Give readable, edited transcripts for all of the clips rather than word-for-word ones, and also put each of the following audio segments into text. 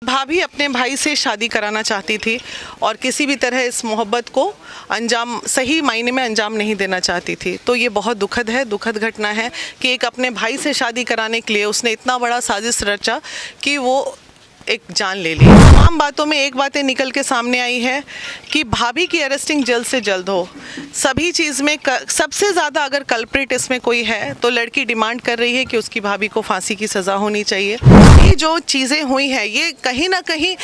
भाभी अपने भाई से शादी कराना चाहती थी और किसी भी तरह इस मोहब्बत को अंजाम सही मायने में अंजाम नहीं देना चाहती थी। तो ये बहुत दुखद घटना है कि एक अपने भाई से शादी कराने के लिए उसने इतना बड़ा साजिश रचा कि वो एक जान ले ली। तमाम बातों में एक बातें निकल के सामने आई है कि भाभी की अरेस्टिंग जल्द से जल्द हो। सभी चीज़ में सबसे ज़्यादा अगर कल्प्रिट इसमें कोई है तो लड़की डिमांड कर रही है कि उसकी भाभी को फांसी की सज़ा होनी चाहिए। ये जो चीज़ें हुई हैं ये कहीं ना कहीं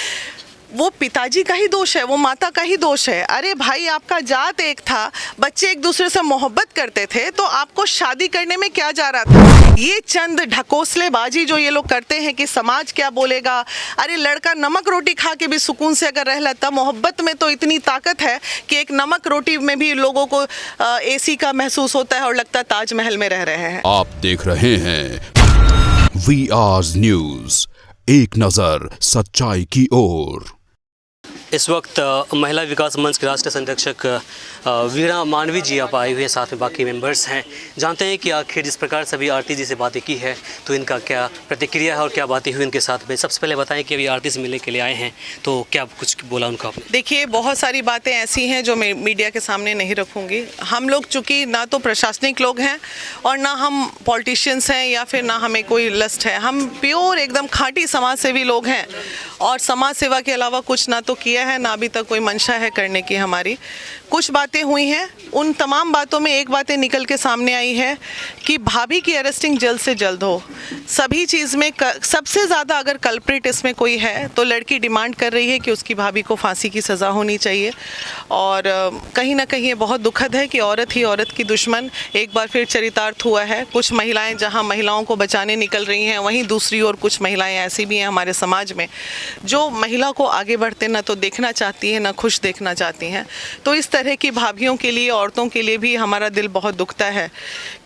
वो पिताजी का ही दोष है, वो माता का ही दोष है। अरे भाई, आपका जात एक था, बच्चे एक दूसरे से मोहब्बत करते थे, तो आपको शादी करने में क्या जा रहा था? ये चंद ढकोसलेबाजी जो ये लोग करते हैं कि समाज क्या बोलेगा। अरे लड़का नमक रोटी खा के भी सुकून से अगर रह लेता, मोहब्बत में तो इतनी ताकत है कि एक नमक रोटी में भी लोगों को एसी का महसूस होता है और लगता है ताजमहल में रह रहे हैं। आप देख रहे हैं VR न्यूज, एक नजर सच्चाई की ओर। इस वक्त महिला विकास मंच के राष्ट्रीय संरक्षक वीणा मानवी जी आप आई हुई है, साथ में बाकी मेंबर्स हैं। जानते हैं कि आखिर जिस प्रकार से अभी आरती जी से बातें की है तो इनका क्या प्रतिक्रिया है और क्या बातें हुई इनके साथ में। सबसे पहले बताएं कि अभी आरती से मिलने के लिए आए हैं तो क्या कुछ बोला उनको आपने? देखिए, बहुत सारी बातें ऐसी हैं जो मैं मीडिया के सामने नहीं रखूँगी। हम लोग चूँकि ना तो प्रशासनिक लोग हैं और ना हम पॉलिटिशियंस हैं या फिर ना हमें कोई लस्ट है। हम प्योर एकदम खाँटी समाज सेवी लोग हैं और समाज सेवा के अलावा कुछ ना तो किया है ना अभी तक कोई मंशा है करने की हमारी। कुछ बातें हुई हैं, उन तमाम बातों में एक बातें निकल के सामने आई है कि भाभी की अरेस्टिंग जल्द से जल्द हो। सभी चीज़ में सबसे ज़्यादा अगर कल्प्रिट इसमें कोई है तो लड़की डिमांड कर रही है कि उसकी भाभी को फांसी की सज़ा होनी चाहिए। और कहीं ना कहीं ये बहुत दुखद है कि औरत ही औरत की दुश्मन एक बार फिर चरितार्थ हुआ है। कुछ महिलाएं जहां महिलाओं को बचाने निकल रही हैं, वहीं दूसरी ओर कुछ महिलाएं ऐसी भी हैं हमारे समाज में जो महिला को आगे बढ़ते ना तो देखना चाहती हैं ना खुश देखना चाहती हैं। तो इस तरह की भाभियों के लिए, औरतों के लिए भी हमारा दिल बहुत दुखता है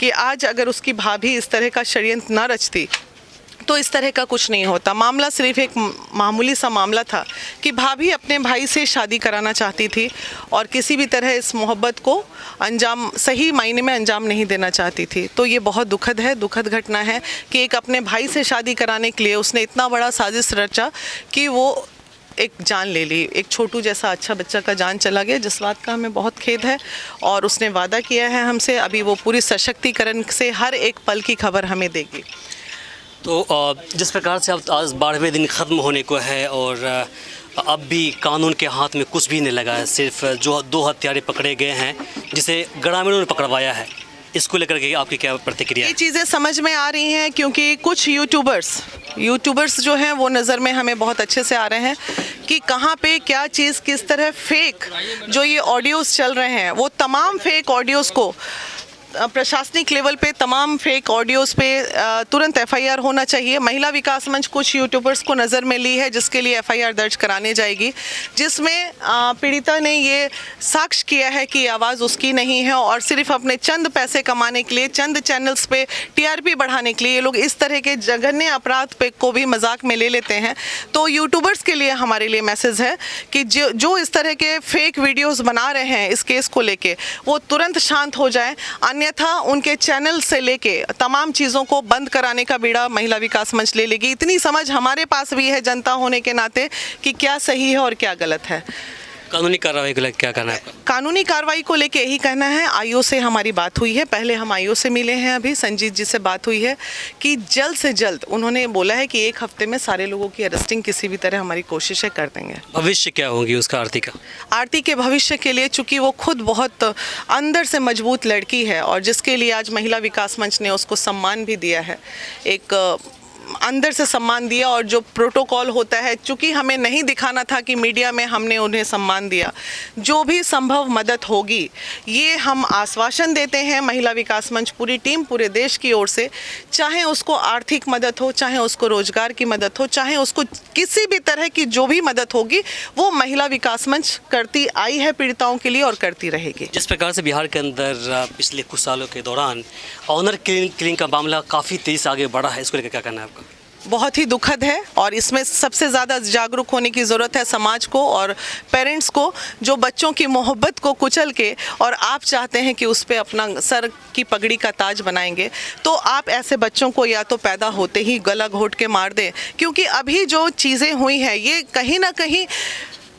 कि आज अगर उसकी भाभी इस तरह का षड्यंत्र न रचती तो इस तरह का कुछ नहीं होता। मामला सिर्फ एक मामूली सा मामला था कि भाभी अपने भाई से शादी कराना चाहती थी और किसी भी तरह इस मोहब्बत को अंजाम सही मायने में अंजाम नहीं देना चाहती थी। तो ये बहुत दुखद घटना है कि एक अपने भाई से शादी कराने के लिए उसने इतना बड़ा साजिश रचा कि वो एक जान ले ली। एक छोटू जैसा अच्छा बच्चा का जान चला गया, जिस बात का हमें बहुत खेद है। और उसने वादा किया है हमसे, अभी वो पूरी सशक्तिकरण से हर एक पल की खबर हमें देगी। तो जिस प्रकार से अब आज 12वें दिन ख़त्म होने को है और अब भी कानून के हाथ में कुछ भी नहीं लगा है, सिर्फ जो 2 हत्यारे पकड़े गए हैं जिसे ग्रामीणों ने पकड़वाया है, इसको लेकर के आपकी क्या प्रतिक्रिया है? ये चीज़ें समझ में आ रही हैं क्योंकि कुछ यूट्यूबर्स जो हैं वो नज़र में हमें बहुत अच्छे से आ रहे हैं कि कहाँ पे क्या चीज़ किस तरह फेक जो ये ऑडियोज़ चल रहे हैं, वो तमाम फेक ऑडियोज़ को प्रशासनिक लेवल पे तमाम फेक ऑडियोज़ पे तुरंत FIR होना चाहिए। महिला विकास मंच कुछ यूट्यूबर्स को नज़र में ली है जिसके लिए FIR दर्ज कराने जाएगी, जिसमें पीड़िता ने ये साक्ष्य किया है कि आवाज़ उसकी नहीं है और सिर्फ अपने चंद पैसे कमाने के लिए, चंद चैनल्स पे TRP बढ़ाने के लिए ये लोग इस तरह के जघन्य अपराध पे को भी मजाक में ले लेते हैं। तो यूट्यूबर्स के लिए हमारे लिए मैसेज है कि जो इस तरह के फेक वीडियोज़ बना रहे हैं इस केस को लेके, वो तुरंत शांत हो जाए, अन्यथा उनके चैनल से लेके तमाम चीज़ों को बंद कराने का बीड़ा महिला विकास मंच ले लेगी। इतनी समझ हमारे पास भी है जनता होने के नाते कि क्या सही है और क्या गलत है। कानूनी कार्रवाई को लेकर क्या कहना है आपका? कानूनी कार्रवाई को लेके यही कहना है, आईओ से हमारी बात हुई है, पहले हम आईओ से मिले हैं, अभी संजीत जी से बात हुई है कि जल्द से जल्द उन्होंने बोला है कि 1 हफ्ते में सारे लोगों की अरेस्टिंग किसी भी तरह हमारी कोशिशें कर देंगे। भविष्य क्या होगी उसका आरती के भविष्य के लिए, चूँकि वो खुद बहुत अंदर से मजबूत लड़की है और जिसके लिए आज महिला विकास मंच ने उसको सम्मान भी दिया है, एक अंदर से सम्मान दिया। और जो प्रोटोकॉल होता है, चूँकि हमें नहीं दिखाना था कि मीडिया में हमने उन्हें सम्मान दिया, जो भी संभव मदद होगी ये हम आश्वासन देते हैं महिला विकास मंच पूरी टीम पूरे देश की ओर से, चाहे उसको आर्थिक मदद हो, चाहे उसको रोजगार की मदद हो, चाहे उसको किसी भी तरह की जो भी मदद होगी वो महिला विकास मंच करती आई है पीड़िताओं के लिए और करती रहेगी। जिस प्रकार से बिहार के अंदर पिछले कुछ सालों के दौरान ऑनर किलिंग का मामला काफ़ी तेज़ी से आगे बढ़ा है, इसको लेकर क्या कहना है आपका? बहुत ही दुखद है और इसमें सबसे ज़्यादा जागरूक होने की ज़रूरत है समाज को और पेरेंट्स को, जो बच्चों की मोहब्बत को कुचल के और आप चाहते हैं कि उस पर अपना सर की पगड़ी का ताज बनाएंगे, तो आप ऐसे बच्चों को या तो पैदा होते ही गला घोट के मार दें। क्योंकि अभी जो चीज़ें हुई हैं ये कहीं ना कहीं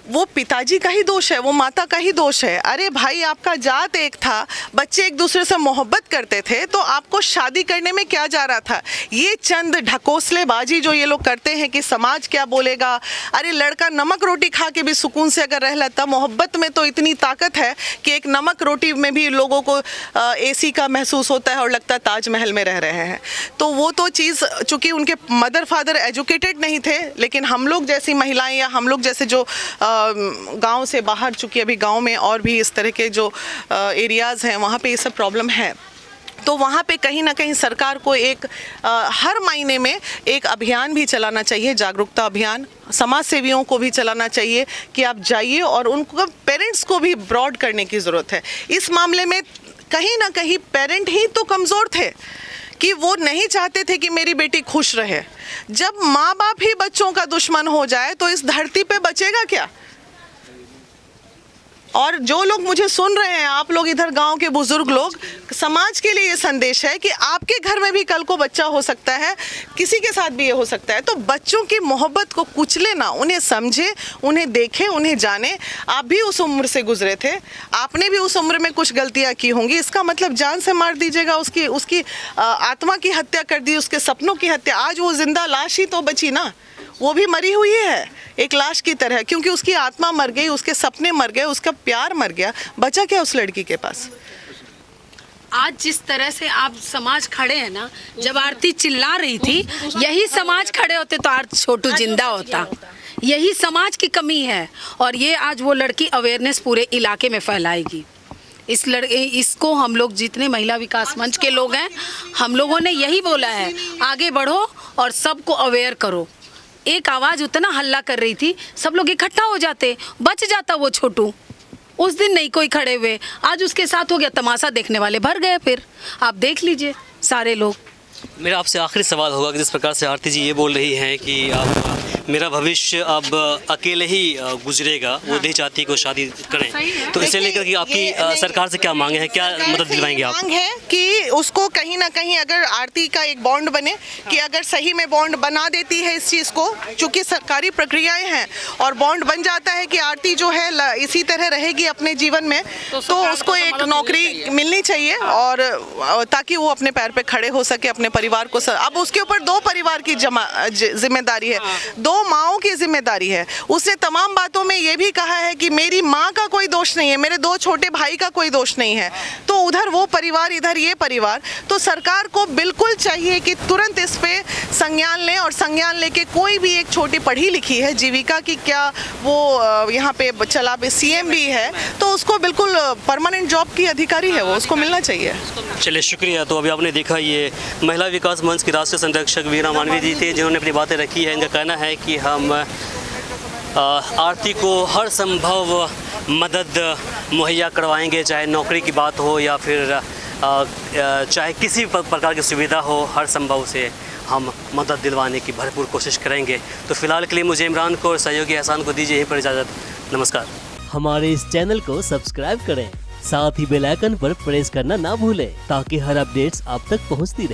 वो पिताजी का ही दोष है, वो माता का ही दोष है। अरे भाई, आपका जात एक था, बच्चे एक दूसरे से मोहब्बत करते थे, तो आपको शादी करने में क्या जा रहा था? ये चंद ढकोसलेबाजी जो ये लोग करते हैं कि समाज क्या बोलेगा। अरे लड़का नमक रोटी खा के भी सुकून से अगर रह लेता, मोहब्बत में तो इतनी ताकत है कि एक नमक रोटी में भी लोगों को AC का महसूस होता है और लगता है ताजमहल में रह रहे हैं। तो वो तो चीज़, चूँकि उनके मदर फादर एजुकेटेड नहीं थे, लेकिन हम लोग जैसी महिलाएं या हम लोग जैसे जो गांव से बाहर, चूँकि अभी गांव में और भी इस तरह के जो एरियाज़ हैं वहाँ पे ये सब प्रॉब्लम है, तो वहाँ पे कहीं ना कहीं सरकार को एक हर महीने में एक अभियान भी चलाना चाहिए, जागरूकता अभियान। समाज सेवियों को भी चलाना चाहिए कि आप जाइए और उनको, पेरेंट्स को भी ब्रॉड करने की ज़रूरत है। इस मामले में कहीं ना कहीं पेरेंट ही तो कमज़ोर थे कि वो नहीं चाहते थे कि मेरी बेटी खुश रहे। जब माँ बाप ही बच्चों का दुश्मन हो जाए तो इस धरती पे बचेगा क्या? और जो लोग मुझे सुन रहे हैं, आप लोग इधर गांव के बुजुर्ग लोग, समाज के लिए ये संदेश है कि आपके घर में भी कल को बच्चा हो सकता है, किसी के साथ भी ये हो सकता है। तो बच्चों की मोहब्बत को कुचले ना, उन्हें समझे, उन्हें देखें, उन्हें जाने। आप भी उस उम्र से गुजरे थे, आपने भी उस उम्र में कुछ गलतियां की होंगी। इसका मतलब जान से मार दीजिएगा, उसकी आत्मा की हत्या कर दी, उसके सपनों की हत्या। आज वो जिंदा लाश ही तो बची ना, वो भी मरी हुई है एक लाश की तरह, क्योंकि उसकी आत्मा मर गई, उसके सपने मर गए, उसका प्यार मर गया। बचा क्या उस लड़की के पास? आज जिस तरह से आप समाज खड़े हैं ना, जब आरती चिल्ला रही थी, यही समाज खड़े होते तो आज छोटू जिंदा होता। यही समाज की कमी है और ये आज वो लड़की अवेयरनेस पूरे इलाके में फैलाएगी। इसको हम लोग जितने महिला विकास मंच के लोग हैं, हम लोगों ने यही बोला है, आगे बढ़ो और सबको अवेयर करो। एक आवाज़ उतना हल्ला कर रही थी, सब लोग इकट्ठा हो जाते, बच जाता वो छोटू। उस दिन नहीं कोई खड़े हुए, आज उसके साथ हो गया, तमाशा देखने वाले भर गए। फिर आप देख लीजिए सारे लोग। मेरा आपसे आखिरी सवाल होगा कि जिस प्रकार से आरती जी ये बोल रही हैं कि अब मेरा भविष्य अब अकेले ही गुजरेगा, वो नहीं चाहती को शादी करें, तो इसे लेकर कि आपकी सरकार से क्या मांगे हैं, क्या मदद दिलवाएंगे आप? मांग है कि उसको कहीं ना कहीं अगर आरती का एक बॉन्ड बने, कि अगर सही में बॉन्ड बना देती है इस चीज़ को, चूँकि सरकारी प्रक्रियाएं हैं और बॉन्ड बन जाता है कि आरती जो है इसी तरह रहेगी अपने जीवन में, तो उसको एक नौकरी मिलनी चाहिए और ताकि वो अपने पैर पे खड़े हो सके, अपने परिवार को। अब उसके ऊपर 2 परिवार की जिम्मेदारी है, 2 माओं की जिम्मेदारी है। उसने तमाम बातों में ये भी कहा है कि मेरी माँ का कोई दोष नहीं है, मेरे 2 छोटे भाई का कोई दोष नहीं है। तो उधर वो परिवार, इधर ये परिवार। तो सरकार को बिल्कुल चाहिए कि तुरंत इस पे संज्ञान लें और संज्ञान लेके कोई भी एक छोटी पढ़ी लिखी है, जीविका की क्या वो यहाँ पे चला पे CM भी है, तो उसको बिल्कुल परमानेंट जॉब की अधिकारी है, वो उसको मिलना चाहिए। चलिए, शुक्रिया। तो अभी आपने देखा, ये महिला विकास मंच की राष्ट्रीय संरक्षक वीणा मानवी जी थे, जिन्होंने अपनी बातें रखी है। इनका कहना है कि हम आरती को हर संभव मदद मुहैया करवाएंगे, चाहे नौकरी की बात हो या फिर चाहे किसी प्रकार की सुविधा हो, हर संभव से हम मदद दिलवाने की भरपूर कोशिश करेंगे। तो फिलहाल के लिए मुझे इमरान को और सहयोगी एहसान को दीजिए यहीं पर इजाज़त। नमस्कार। हमारे इस चैनल को सब्सक्राइब करें, साथ ही बेल आइकन पर प्रेस करना ना भूलें ताकि हर अपडेट्स आप तक पहुंचती रहे।